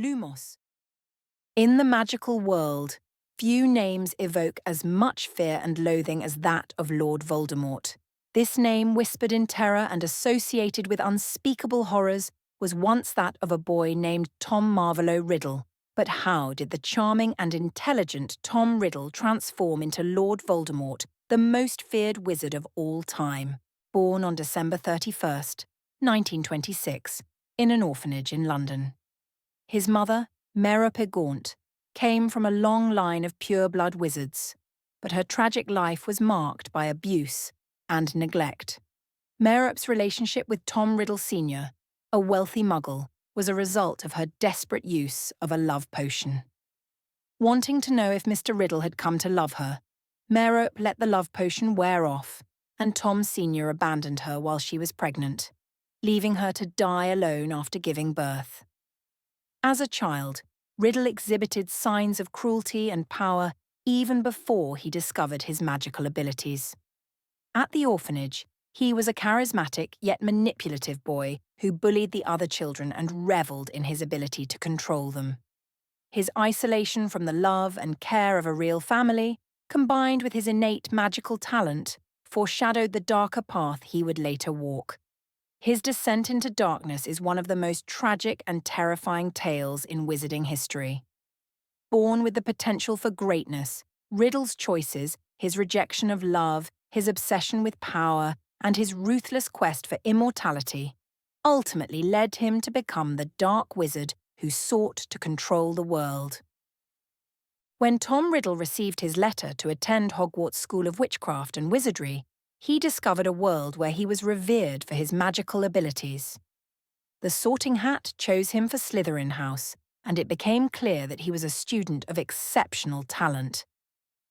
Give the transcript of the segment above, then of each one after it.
lumos. In the magical world, few names evoke as much fear and loathing as that of Lord Voldemort. This name, whispered in terror and associated with unspeakable horrors, was once that of a boy named Tom Marvolo Riddle. But how did the charming and intelligent Tom Riddle transform into Lord Voldemort, the most feared wizard of all time? Born on December 31st, 1926, in an orphanage in London. His mother, Merope Gaunt, came from a long line of pure-blood wizards, but her tragic life was marked by abuse and neglect. Merope's relationship with Tom Riddle Sr., a wealthy Muggle, was a result of her desperate use of a love potion. Wanting to know if Mr. Riddle had come to love her, Merope let the love potion wear off, and Tom Sr. abandoned her while she was pregnant, leaving her to die alone after giving birth. As a child, Riddle exhibited signs of cruelty and power even before he discovered his magical abilities. At the orphanage, he was a charismatic yet manipulative boy who bullied the other children and revelled in his ability to control them. His isolation from the love and care of a real family, combined with his innate magical talent, foreshadowed the darker path he would later walk. His descent into darkness is one of the most tragic and terrifying tales in wizarding history. Born with the potential for greatness, Riddle's choices, his rejection of love, his obsession with power, and his ruthless quest for immortality, ultimately led him to become the dark wizard who sought to control the world. When Tom Riddle received his letter to attend Hogwarts School of Witchcraft and Wizardry, he discovered a world where he was revered for his magical abilities. The Sorting Hat chose him for Slytherin House, and it became clear that he was a student of exceptional talent.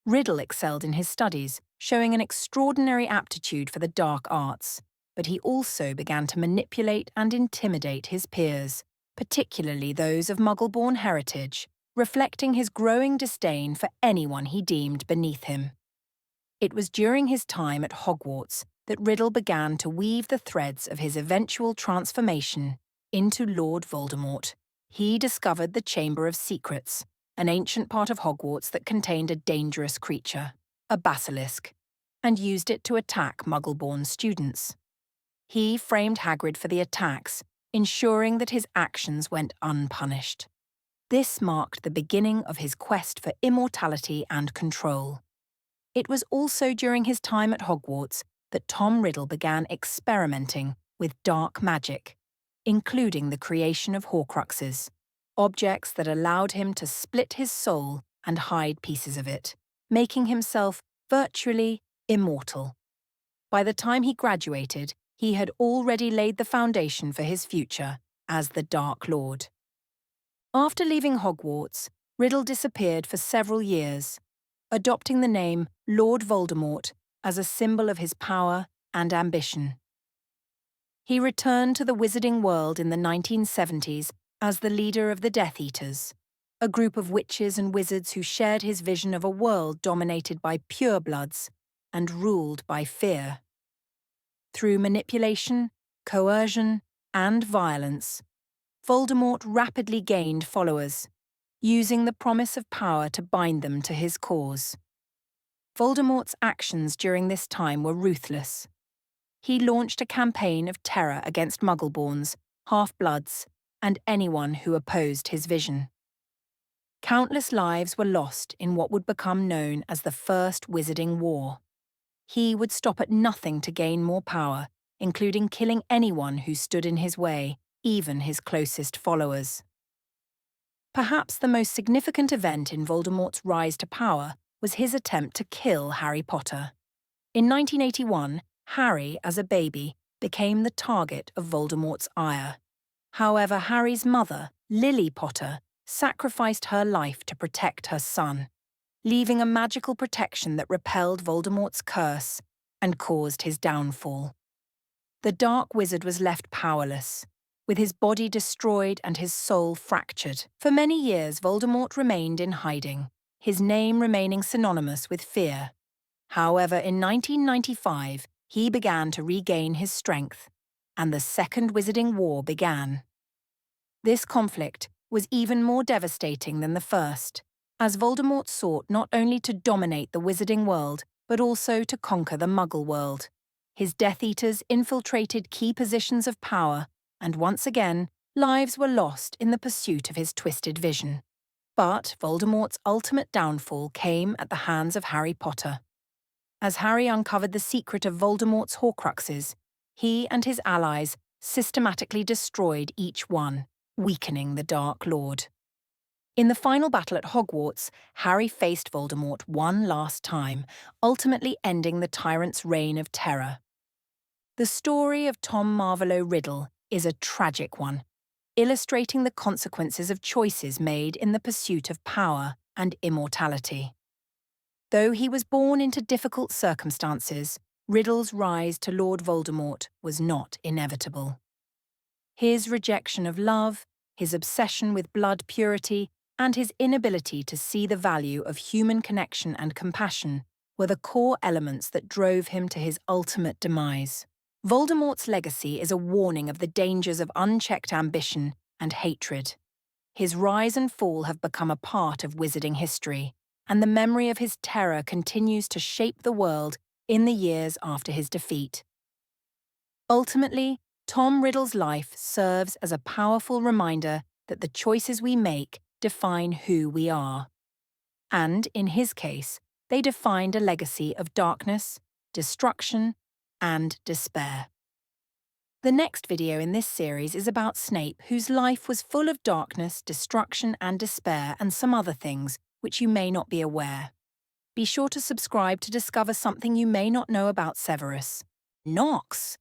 Riddle excelled in his studies, showing an extraordinary aptitude for the dark arts, but he also began to manipulate and intimidate his peers, particularly those of Muggle-born heritage, reflecting his growing disdain for anyone he deemed beneath him. It was during his time at Hogwarts that Riddle began to weave the threads of his eventual transformation into Lord Voldemort. He discovered the Chamber of Secrets, an ancient part of Hogwarts that contained a dangerous creature, a basilisk, and used it to attack Muggle-born students. He framed Hagrid for the attacks, ensuring that his actions went unpunished. This marked the beginning of his quest for immortality and control. It was also during his time at Hogwarts that Tom Riddle began experimenting with dark magic, including the creation of Horcruxes, objects that allowed him to split his soul and hide pieces of it, making himself virtually immortal. By the time he graduated, he had already laid the foundation for his future as the Dark Lord. After leaving Hogwarts, Riddle disappeared for several years, adopting the name Lord Voldemort as a symbol of his power and ambition. He returned to the wizarding world in the 1970s as the leader of the Death Eaters, a group of witches and wizards who shared his vision of a world dominated by purebloods and ruled by fear. Through manipulation, coercion, and violence, Voldemort rapidly gained followers, using the promise of power to bind them to his cause. Voldemort's actions during this time were ruthless. He launched a campaign of terror against Muggleborns, half-bloods, and anyone who opposed his vision. Countless lives were lost in what would become known as the First Wizarding War. He would stop at nothing to gain more power, including killing anyone who stood in his way, even his closest followers. Perhaps the most significant event in Voldemort's rise to power was his attempt to kill Harry Potter. In 1981, Harry, as a baby, became the target of Voldemort's ire. However, Harry's mother, Lily Potter, sacrificed her life to protect her son, leaving a magical protection that repelled Voldemort's curse and caused his downfall. The Dark Wizard was left powerless, with his body destroyed and his soul fractured. For many years, Voldemort remained in hiding, his name remaining synonymous with fear. However, in 1995, he began to regain his strength, and the Second Wizarding War began. This conflict was even more devastating than the first, as Voldemort sought not only to dominate the wizarding world, but also to conquer the Muggle world. His Death Eaters infiltrated key positions of power, and once again, lives were lost in the pursuit of his twisted vision. But Voldemort's ultimate downfall came at the hands of Harry Potter. As Harry uncovered the secret of Voldemort's Horcruxes, he and his allies systematically destroyed each one, weakening the Dark Lord. In the final battle at Hogwarts, Harry faced Voldemort one last time, ultimately ending the tyrant's reign of terror. The story of Tom Marvolo Riddle is a tragic one, illustrating the consequences of choices made in the pursuit of power and immortality. Though he was born into difficult circumstances, Riddle's rise to Lord Voldemort was not inevitable. His rejection of love, his obsession with blood purity, and his inability to see the value of human connection and compassion were the core elements that drove him to his ultimate demise. Voldemort's legacy is a warning of the dangers of unchecked ambition and hatred. His rise and fall have become a part of wizarding history, and the memory of his terror continues to shape the world in the years after his defeat. Ultimately, Tom Riddle's life serves as a powerful reminder that the choices we make define who we are. And, in his case, they defined a legacy of darkness, destruction, and despair. The next video in this series is about Snape, whose life was full of darkness, destruction, and despair, and some other things which you may not be aware. Be sure to subscribe to discover something you may not know about Severus. Nox!